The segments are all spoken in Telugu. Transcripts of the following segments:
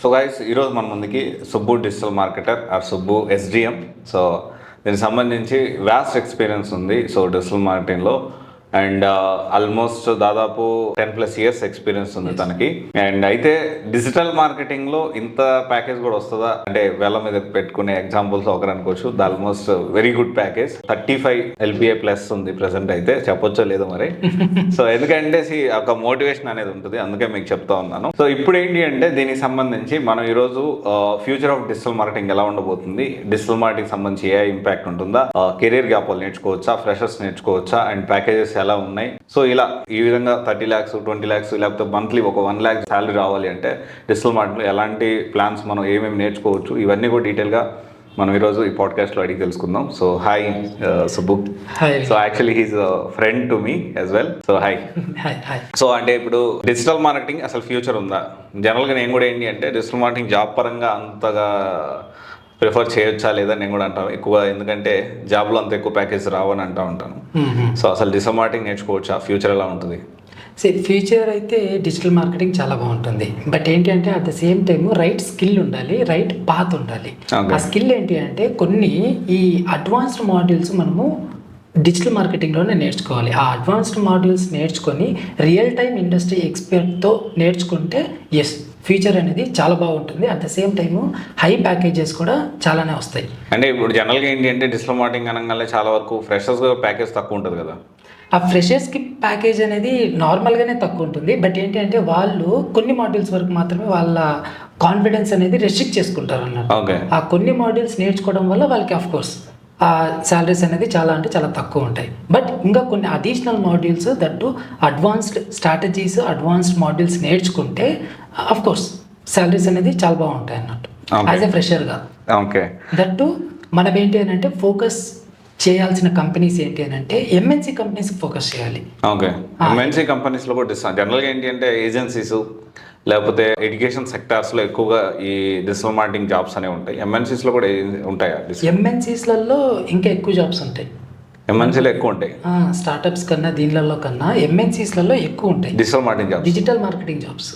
సో గైస్ ఈరోజు మన ముందుకి Subbu digital marketer or Subbu SDM. So దీనికి సంబంధించి వ్యాస్ట్ ఎక్స్పీరియన్స్ ఉంది. సో డిజిటల్ మార్కెటింగ్లో అండ్ ఆల్మోస్ట్ దాదాపు 10+ years ఎక్స్పీరియన్స్ ఉంది తనకి. అండ్ అయితే డిజిటల్ మార్కెటింగ్లో ఇంత ప్యాకేజ్ కూడా వస్తుందా అంటే వేల మీద పెట్టుకునే ఎగ్జాంపుల్స్ ఒకరు అనుకోవచ్చు. Almost very good package 35 LPA plus ఉంది ప్రెసెంట్. అయితే చెప్పొచ్చో లేదో మరి. సో ఎందుకంటే ఒక మోటివేషన్ అనేది ఉంటుంది, అందుకే మీకు చెప్తా ఉన్నాను. సో ఇప్పుడు ఏంటి అంటే దీనికి సంబంధించి మనం ఈరోజు ఫ్యూచర్ ఆఫ్ డిజిటల్ మార్కెటింగ్ ఎలా ఉండబోతుంది, డిజిటల్ మార్కెటింగ్ సంబంధించి ఏ ఇంపాక్ట్ ఉంటుందా, కెరీర్ గ్యాప్ వాళ్ళు నేర్చుకోవచ్చా, ఫ్రెషర్స్ నేర్చుకోవచ్చా, అండ్ ప్యాకేజెస్ ఎలా ఉన్నాయి. సో ఇలా ఈ విధంగా 30 lakhs 20 lakhs లేకపోతే మంత్లీ ఒక 1 lakh శాలరీ రావాలి అంటే డిజిటల్ మార్కెట్లో ఎలాంటి ప్లాన్స్ మనం ఏమేమి నేర్చుకోవచ్చు, ఇవన్నీ కూడా డీటెయిల్గా మనం ఈరోజు ఈ పాడ్కాస్ట్లో అడిగి తెలుసుకుందాం. So hi Subbu. So actually he's friend to me as well. So hi. So అంటే ఇప్పుడు డిజిటల్ మార్కెటింగ్ అసలు ఫ్యూచర్ ఉందా? జనరల్గా నేను కూడా ఏంటి అంటే డిజిటల్ మార్కెటింగ్ జాబ్ పరంగా అంతగా ప్రిఫర్ చేయొచ్చా లేదా నేను కూడా అంటాను ఎక్కువ, ఎందుకంటే జాబ్లో అంత ఎక్కువ ప్యాకేజ్ రావని అంటూ ఉంటాను. సో అసలు డిజిటల్ మార్కెటింగ్ నేర్చుకోవచ్చా, ఫ్యూచర్ ఎలా ఉంటుంది? ఫ్యూచర్ అయితే డిజిటల్ మార్కెటింగ్ చాలా బాగుంటుంది. బట్ ఏంటి అంటే at the same time right skill ఉండాలి, రైట్ పాత్ ఉండాలి. ఆ స్కిల్ ఏంటి అంటే కొన్ని ఈ అడ్వాన్స్డ్ మాడ్యూల్స్ మనము డిజిటల్ మార్కెటింగ్లోనే నేర్చుకోవాలి. ఆ అడ్వాన్స్డ్ మాడ్యూల్స్ నేర్చుకొని రియల్ టైమ్ ఇండస్ట్రీ ఎక్స్పర్ట్తో నేర్చుకుంటే ఎస్ ఫ్యూచర్ అనేది చాలా బాగుంటుంది. At the same time high packages కూడా చాలానే వస్తాయి. అంటే ఇప్పుడు జనరల్గా ఏంటి అంటే డిజిటల్ మార్కెటింగ్ అనగానే చాలా వరకు ఫ్రెషర్స్ ప్యాకేజ్ తక్కువ ఉంటుంది కదా. ఆ ఫ్రెషర్స్కి ప్యాకేజ్ అనేది నార్మల్గానే తక్కువ ఉంటుంది. బట్ ఏంటి అంటే వాళ్ళు కొన్ని మాడ్యూల్స్ వరకు మాత్రమే వాళ్ళ కాన్ఫిడెన్స్ అనేది రెస్ట్రిక్ట్ చేసుకుంటారు అన్నట్టు. ఆ కొన్ని మాడ్యూల్స్ నేర్చుకోవడం వల్ల వాళ్ళకి ఆఫ్ కోర్స్ ఆ శాలరీస్ అనేది చాలా అంటే చాలా తక్కువ ఉంటాయి. బట్ ఇంకా కొన్ని additional modules that advanced strategies, advanced modules నేర్చుకుంటే ఆఫ్ కోర్స్ శాలరీస్ అనేది చాలా బాగుంటాయి అన్నట్టు యాజ్ ఎ ఫ్రెషర్గా. ఓకే. దట్టు మనం ఏంటి అని అంటే ఫోకస్ చేయాల్సిన కంపెనీస్ ఏంటి అని అంటే ఎంఎన్సీ కంపెనీస్ ఫోకస్ చేయాలి. ఓకే. ఎంఎన్సీ కంపెనీస్లో కూడా జనరల్గా ఏంటి అంటే ఏజెన్సీస్ లేకపోతే ఎడ్యుకేషన్ సెక్టార్స్లో ఎక్కువగా ఈ డిజిటల్ మార్కెటింగ్ జాబ్స్ అనేవి ఉంటాయి. ఎంఎన్సీస్లో కూడా ఉంటాయా? ఎంఎన్సీస్లలో ఇంకా ఎక్కువ జాబ్స్ ఉంటాయి. ఎంఎన్సీలో ఎక్కువ ఉంటాయి. స్టార్టప్స్ కన్నా దీనిలలో కన్నా ఎంఎన్సీస్లలో ఎక్కువ ఉంటాయి digital marketing jobs. Digital marketing jobs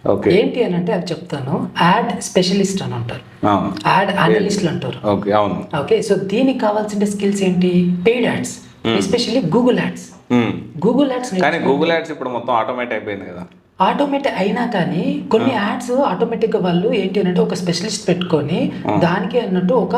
okay. ఏంటి అని అంటే అది చెప్తాను. యాడ్ స్పెషలిస్ట్ అని అంటారు, యాడ్ అనలిస్ట్లు అంటారు. ఓకే. అవును. ఓకే. సో దీనికి కావాల్సిన స్కిల్స్ ఏంటి? Paid ads, especially Google ads. Google ads కానీ గూగుల్ యాడ్స్ ఇప్పుడు మొత్తం ఆటోమేట్ అయిపోయింది కదా. ఆటోమేటిక్ అయినా కానీ కొన్ని యాడ్స్ ఆటోమేటిక్గా వాళ్ళు ఏంటి అంటే ఒక స్పెషలిస్ట్ పెట్టుకొని దానికి అన్నట్టు ఒక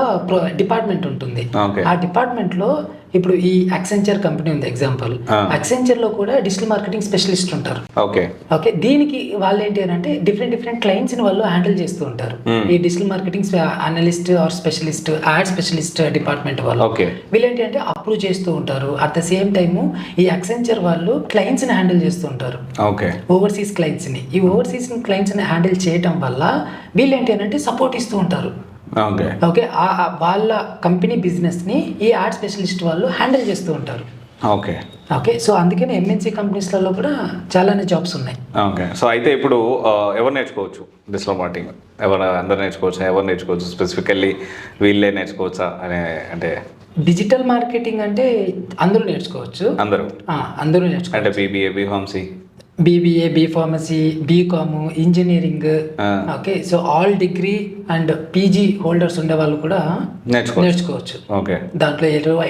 డిపార్ట్మెంట్ ఉంటుంది. ఆ డిపార్ట్మెంట్లో ఇప్పుడు ఈ అక్సెంచర్ కంపెనీ ఉంది ఎగ్జాంపుల్. అక్సెంచర్ లో కూడా డిజిటల్ మార్కెటింగ్ స్పెషలిస్ట్ ఉంటారు. ఓకే. ఓకే. దీనికి వాళ్ళు ఏంటి అంటే డిఫరెంట్ క్లయింట్స్ ని వాళ్ళు హ్యాండిల్ చేస్తూ ఉంటారు. ఈ digital marketing analyst or specialist, ad specialist department వాళ్ళు వీళ్ళు ఏంటి అంటే అప్రూవ్ చేస్తూ ఉంటారు. అట్ ద సేమ్ టైమ్ ఈ అక్సెంచర్ వాళ్ళు క్లయింట్స్ ని హ్యాండిల్ చేస్తూ ఉంటారు. ఓకే. ఓవర్సీస్ క్లయింట్స్ ని. ఈ ఓవర్సీస్ క్లయింట్స్ ని హ్యాండిల్ చేయడం వల్ల వీళ్ళు ఏంటి అంటే సపోర్ట్ ఇస్తూ ఉంటారు. ఓకే. వాళ్ళ కంపెనీ బిజినెస్ ని ఈ యాడ్ స్పెషలిస్ట్ వాళ్ళు హ్యాండిల్ చేస్తూ ఉంటారు. ఓకే. ఓకే. సో అందుకని ఎంఎన్సీ కంపెనీస్లలో కూడా చాలానే జాబ్స్ ఉన్నాయి. ఓకే. సో అయితే ఇప్పుడు ఎవరు నేర్చుకోవచ్చు డిజిటల్ మార్కెటింగ్? అందరు నేర్చుకోవచ్చు? ఎవరు నేర్చుకోవచ్చు? స్పెసిఫికల్లీ వీళ్ళే నేర్చుకోవచ్చా అనే అంటే డిజిటల్ మార్కెటింగ్ అంటే అందరూ నేర్చుకోవచ్చు. అందరూ నేర్చుకోవచ్చు. అంటే BBA, B pharmacy, B com, engineering. Okay. So all degree and PG holders ఉండే వాళ్ళు కూడా నేర్చుకోవచ్చు. ఓకే. దాంట్లో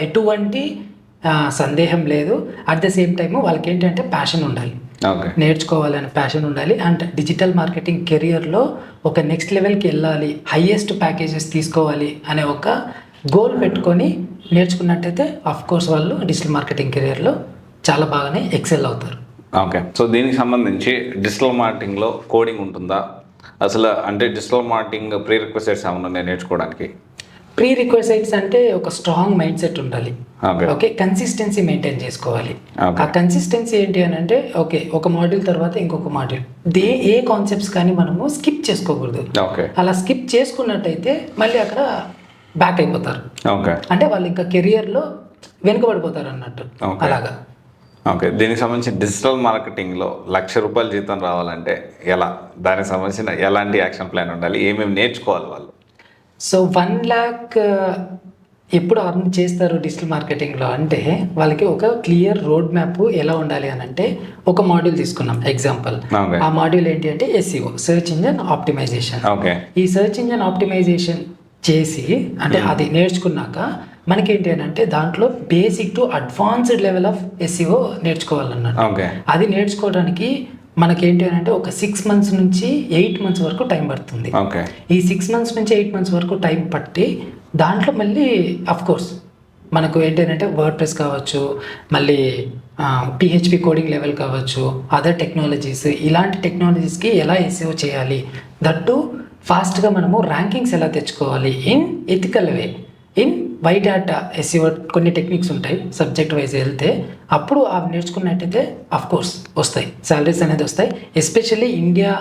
ఎటువంటి సందేహం లేదు. అట్ ద సేమ్ టైమ్ వాళ్ళకి ఏంటంటే ప్యాషన్ ఉండాలి, నేర్చుకోవాలని ప్యాషన్ ఉండాలి. అండ్ డిజిటల్ మార్కెటింగ్ కెరియర్లో ఒక నెక్స్ట్ లెవెల్కి వెళ్ళాలి, హైయెస్ట్ ప్యాకేజెస్ తీసుకోవాలి అనే ఒక గోల్ పెట్టుకొని నేర్చుకున్నట్టయితే ఆఫ్ కోర్స్ వాళ్ళు డిజిటల్ మార్కెటింగ్ కెరియర్లో చాలా బాగానే ఎక్సెల్ అవుతారు. ఓకే. సో దీనికి సంబంధించి డిజిటల్ మార్కెటింగ్లో కోడింగ్ ఉంటుందా అసలు? అంటే డిజిటల్ మార్కెటింగ్ ప్రీ రిక్వెసైట్స్ ఏమన్నా నేర్చుకోవడానికి? ప్రీ రిక్వెసైట్స్ అంటే ఒక స్ట్రాంగ్ మైండ్ సెట్ ఉండాలి. ఓకే. కన్సిస్టెన్సీ మెయింటైన్ చేసుకోవాలి. ఆ కన్సిస్టెన్సీ ఏంటి అని అంటే ఓకే ఒక మాడ్యూల్ తర్వాత ఇంకొక మాడ్యూల్ ఏ కాన్సెప్ట్స్ కానీ మనము స్కిప్ చేసుకోకూడదు. అలా స్కిప్ చేసుకున్నట్టయితే మళ్ళీ అక్కడ బ్యాక్ అయిపోతారు. అంటే వాళ్ళు ఇంకా కెరియర్లో వెనుకబడిపోతారు అన్నట్టు అలాగా. ఓకే. దీనికి సంబంధించి డిజిటల్ మార్కెటింగ్లో ₹1,00,000 జీతం రావాలంటే ఎలా? దానికి సంబంధించిన ఎలాంటి యాక్షన్ ప్లాన్ ఉండాలి? ఏమేమి నేర్చుకోవాలి వాళ్ళు? సో 1 lakh ఎప్పుడు అర్న్ చేస్తారు డిజిటల్ మార్కెటింగ్లో అంటే వాళ్ళకి ఒక క్లియర్ రోడ్ మ్యాప్ ఎలా ఉండాలి అని అంటే ఒక మాడ్యూల్ తీసుకున్నాం ఎగ్జాంపుల్. Okay. ఆ మాడ్యూల్ ఏంటి అంటే SEO, search engine optimization. Okay. ఈ సెర్చ్ ఇంజన్ ఆప్టిమైజేషన్ చేసి అంటే అది నేర్చుకున్నాక మనకేంటి అని అంటే దాంట్లో basic to advanced level of SEO నేర్చుకోవాలన్నట్టు. ఓకే. అది నేర్చుకోవడానికి మనకేంటి అని అంటే ఒక 6 months నుంచి 8 months వరకు టైం పడుతుంది. ఓకే. ఈ 6 months నుంచి 8 months వరకు టైం పట్టి దాంట్లో మళ్ళీ కోర్స్ మనకు ఏంటంటే వర్డ్ ప్రెస్ కావచ్చు, మళ్ళీ PHP కోడింగ్ లెవెల్ కావచ్చు, అదర్ టెక్నాలజీస్, ఇలాంటి టెక్నాలజీస్కి ఎలా SEO చేయాలి, దట్టు ఫాస్ట్గా మనము ర్యాంకింగ్స్ ఎలా తెచ్చుకోవాలి in ethical way, in white hat SEO కొన్ని టెక్నిక్స్ ఉంటాయి సబ్జెక్ట్ వైజ్ వెళ్తే. అప్పుడు అవి నేర్చుకున్నట్టయితే కోర్స్ వస్తాయి, శాలరీస్ అనేది వస్తాయి. ఎస్పెషల్లీ ఇండియా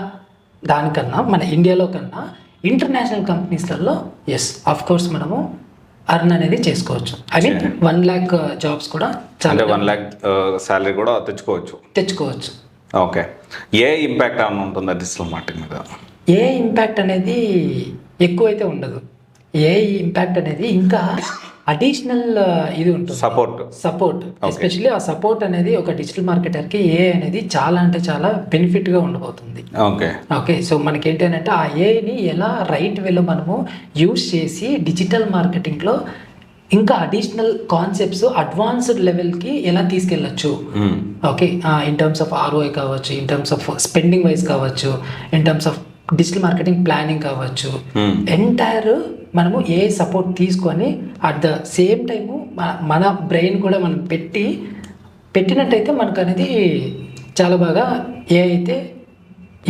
దానికన్నా మన ఇండియాలో కన్నా ఇంటర్నేషనల్ కంపెనీస్లలో కోర్స్ మనము అర్న్ అనేది చేసుకోవచ్చు. ఐ మీన్ 1 lakh జాబ్స్ కూడా అంటే 1 lakh శాలరీ కూడా తెచ్చుకోవచ్చు. ఓకే. ఏ ఇంపాక్ట్ ఏమైనా ఉంటుందా డిజిటల్ మార్కెటింగ్ మీద? ఏ ఇంపాక్ట్ అనేది ఎక్కువైతే ఉండదు. ఏ ఇంపాక్ట్ అనేది ఇంకా అడిషనల్ ఇది ఉంటుంది, సపోర్ట్. ఎస్పెషల్లీ ఆ సపోర్ట్ అనేది ఒక డిజిటల్ మార్కెటర్కి ఏ అనేది చాలా అంటే చాలా బెనిఫిట్గా ఉండబోతుంది. ఓకే. సో మనకేంటి అంటే ఆ ఏని ఎలా రైట్ వేలో మనము యూస్ చేసి డిజిటల్ మార్కెటింగ్లో ఇంకా అడిషనల్ కాన్సెప్ట్స్ అడ్వాన్స్డ్ లెవెల్కి ఎలా తీసుకెళ్ళచ్చు. Okay. In terms of ROI కావచ్చు, in terms of spending wise కావచ్చు, in terms of digital marketing planning కావచ్చు, ఎంటైర్ మనము ఏ సపోర్ట్ తీసుకొని అట్ ద సేమ్ టైము మన బ్రెయిన్ కూడా మనం పెట్టినట్టయితే మనకు అనేది చాలా బాగా ఏ అయితే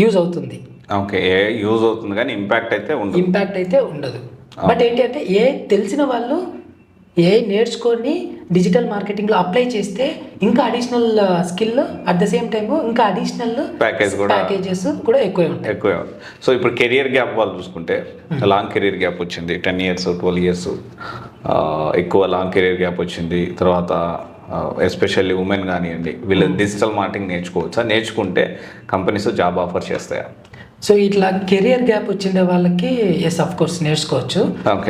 యూజ్ అవుతుంది. ఓకే. ఏ యూజ్ అవుతుంది కానీ ఇంపాక్ట్ అయితే ఉండదు. బట్ ఏంటి అంటే ఏ తెలిసిన వాళ్ళు ఏ నేర్చుకొని డిజిటల్ మార్కెటింగ్లో అప్లై చేస్తే ఇంకా additional skill at the same time ఇంకా అడిషనల్ ప్యాకేజెస్ కూడా ఎక్కువే ఉంటాయి. సో ఇప్పుడు కెరియర్ గ్యాప్ వాళ్ళు చూసుకుంటే లాంగ్ కెరియర్ గ్యాప్ వచ్చింది, 10 years 12 years ఎక్కువ లాంగ్ కెరియర్ గ్యాప్ వచ్చింది. తర్వాత ఎస్పెషల్లీ ఉమెన్ కానివ్వండి, వీళ్ళు డిజిటల్ మార్కెటింగ్ నేర్చుకుంటే కంపెనీస్ జాబ్ ఆఫర్ చేస్తాయా? సో ఇట్లా కెరియర్ గ్యాప్ వచ్చిండే వాళ్ళకి కోర్స్ నేర్చుకోవచ్చు.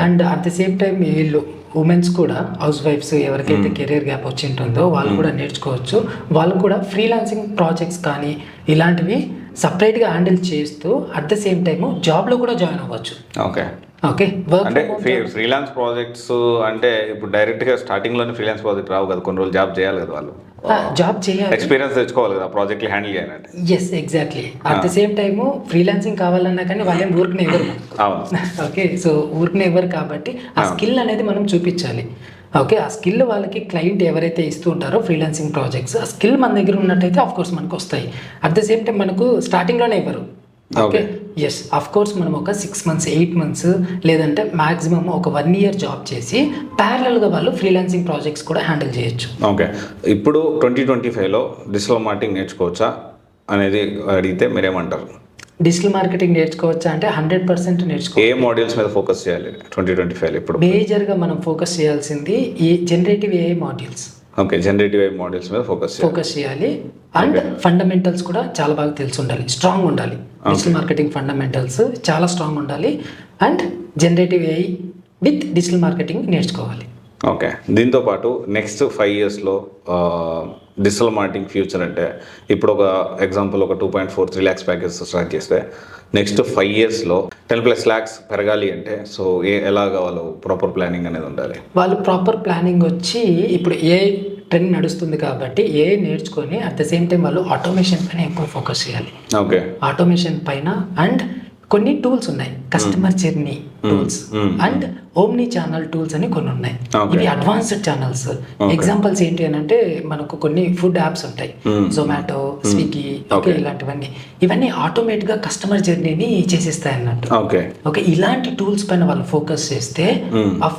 And at the same time వీళ్ళు ఉమెన్స్ కూడా, హౌస్ వైఫ్స్ ఎవరికైతే కెరియర్ గ్యాప్ వచ్చి ఉంటుందో వాళ్ళు కూడా నేర్చుకోవచ్చు. వాళ్ళు కూడా ఫ్రీలాన్సింగ్ ప్రాజెక్ట్స్ కానీ ఇలాంటివి సపరేట్గా హ్యాండిల్ చేస్తూ అట్ ద సేమ్ టైము జాబ్లో కూడా జాయిన్ అవ్వచ్చు. ఓకే. అంటే ఫ్రీలాన్స్ ప్రాజెక్ట్స్ అంటే ఇప్పుడు డైరెక్ట్గా స్టార్టింగ్లోనే ఫ్రీలాన్స్ ప్రాజెక్ట్ రావు కదా, కొన్ని రోజులు జాబ్ చేయాలి కదా, వాళ్ళు జాబ్ చేయాలి, ఎక్స్పీరియన్స్ తెచ్చుకోవాలి కదా ప్రాజెక్ట్లు హ్యాండిల్ చేయాలంటే. Exactly. At the same time freelancing కావాలన్నా కానీ వాళ్ళేం ఊరికనే ఇవ్వరు. ఓకే. సో ఊరికనే ఇవ్వరు కాబట్టి ఆ స్కిల్ అనేది మనం చూపించాలి. ఓకే. ఆ స్కిల్ వాళ్ళకి క్లయింట్ ఎవరైతే ఇస్తూ ఉంటారో ఫ్రీలాన్సింగ్ ప్రాజెక్ట్స్, ఆ స్కిల్ మన దగ్గర ఉన్నట్టయితే కోర్స్ మనకు వస్తాయి. అట్ ద సేమ్ టైం మనకు స్టార్టింగ్లోనే ఇవ్వరు. ఓకే. కోర్స్ మనం ఒక 6 months 8 months లేదంటే మ్యాక్సిమం ఒక 1 year జాబ్ చేసి ప్యారలల్గా వాళ్ళు ఫ్రీలాన్సింగ్ ప్రాజెక్ట్స్ కూడా హ్యాండిల్ చేయొచ్చు. ఓకే. ఇప్పుడు 2025లో డిజిటల్ మార్కెటింగ్ నేర్చుకోవచ్చా అనేది అడిగితే మీరేమంటారు? డిజిటల్ మార్కెటింగ్ నేర్చుకోవచ్చా అంటే 100% నేర్చుకోవచ్చు. ఏ మాడ్యూల్స్ మీద ఫోకస్ చేయాలి 2025లో? ఇప్పుడు మేజర్గా మనం ఫోకస్ చేయాల్సింది ఈ generative AI modules. Okay. Generative AI modules మీద ఫోకస్ చేయాలి. అండ్ ఫండమెంటల్స్ కూడా చాలా బాగా తెలిసి ఉండాలి, స్ట్రాంగ్ ఉండాలి. డిజిటల్ మార్కెటింగ్ ఫండమెంటల్స్ చాలా స్ట్రాంగ్ ఉండాలి. And generative AI with digital marketing నేర్చుకోవాలి. ఓకే. దీంతో పాటు నెక్స్ట్ 5 yearsలో డిజిటల్ మార్కెటింగ్ ఫ్యూచర్ అంటే ఇప్పుడు ఒక ఎగ్జాంపుల్ ఒక 2.43 lakhs ప్యాకేజ్ స్టార్ట్ చేస్తే నెక్స్ట్ 5 yearsలో 10+ lakhs పెరగాలి అంటే సో ఎలాగా వాళ్ళు ప్రాపర్ ప్లానింగ్ అనేది ఉండాలి? వాళ్ళు ప్రాపర్ ప్లానింగ్ వచ్చి ఇప్పుడు ట్రెండ్ నడుస్తుంది కాబట్టి నేర్చుకొని అట్ ద సేమ్ టైం వాళ్ళు ఆటోమేషన్ పైన ఎక్కువ ఫోకస్ చేయాలి. ఓకే. ఆటోమేషన్ పైన అండ్ కొన్ని టూల్స్ ఉన్నాయి, customer journey tools and omni channel tools అని కొన్ని ఉన్నాయి. ఇవి అడ్వాన్స్డ్ ఛానల్స్. ఎగ్జాంపుల్స్ ఏంటి అని అంటే మనకు కొన్ని ఫుడ్ యాప్స్ ఉంటాయి, జొమాటో, స్విగ్గీ, ఇలాంటివన్నీ. ఇవన్నీ ఆటోమేటిక్గా కస్టమర్ జర్నీని చేసేస్తాయి అన్నట్టు. ఓకే. ఇలాంటి టూల్స్ పైన వాళ్ళు ఫోకస్ చేస్తే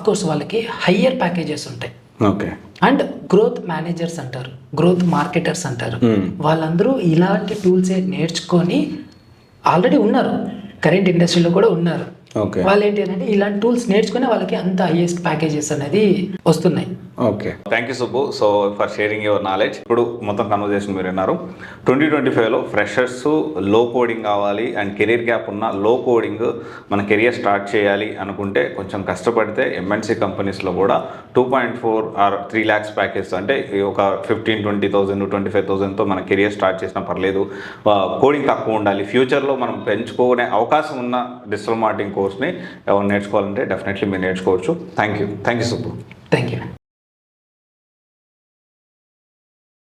కోర్స్ వాళ్ళకి హయ్యర్ ప్యాకేజెస్ ఉంటాయి. ఓకే. అండ్ గ్రోత్ మేనేజర్స్ అంటారు, గ్రోత్ మార్కెటర్స్ అంటారు. వాళ్ళందరూ ఇలాంటి టూల్సే నేర్చుకొని ఆల్రెడీ ఉన్నారు, కరెంట్ ఇండస్ట్రీలో కూడా ఉన్నారు. వాళ్ళు ఏంటి అంటే ఇలాంటి టూల్స్ నేర్చుకుని వాళ్ళకి అంత హైయెస్ట్ ప్యాకేజెస్ అనేది వస్తున్నాయి. Okay, thank you Subbu. So for sharing your knowledge. ఇప్పుడు మొత్తం కన్వర్జేషన్ మీరు విన్నారు. 2025లో ఫ్రెషర్స్ లో కోడింగ్ కావాలి అండ్ కెరీర్ గ్యాప్ ఉన్న లో కోడింగ్ మన కెరియర్ స్టార్ట్ చేయాలి అనుకుంటే కొంచెం కష్టపడితే ఎంఎన్సీ కంపెనీస్లో కూడా 2.4 ఆర్ 3 lakhs ప్యాకేజ్, అంటే ఒక 15-20,000 25,000తో మన కెరియర్ స్టార్ట్ చేసినా పర్లేదు. కోడింగ్ తక్కువ ఉండాలి, ఫ్యూచర్లో మనం పెంచుకునే అవకాశం ఉన్న డిజిటల్ మార్కెటింగ్ కోర్స్ని ఎవరు నేర్చుకోవాలంటే డెఫినెట్లీ మీరు నేర్చుకోవచ్చు. Thank you Subbu. Thank you.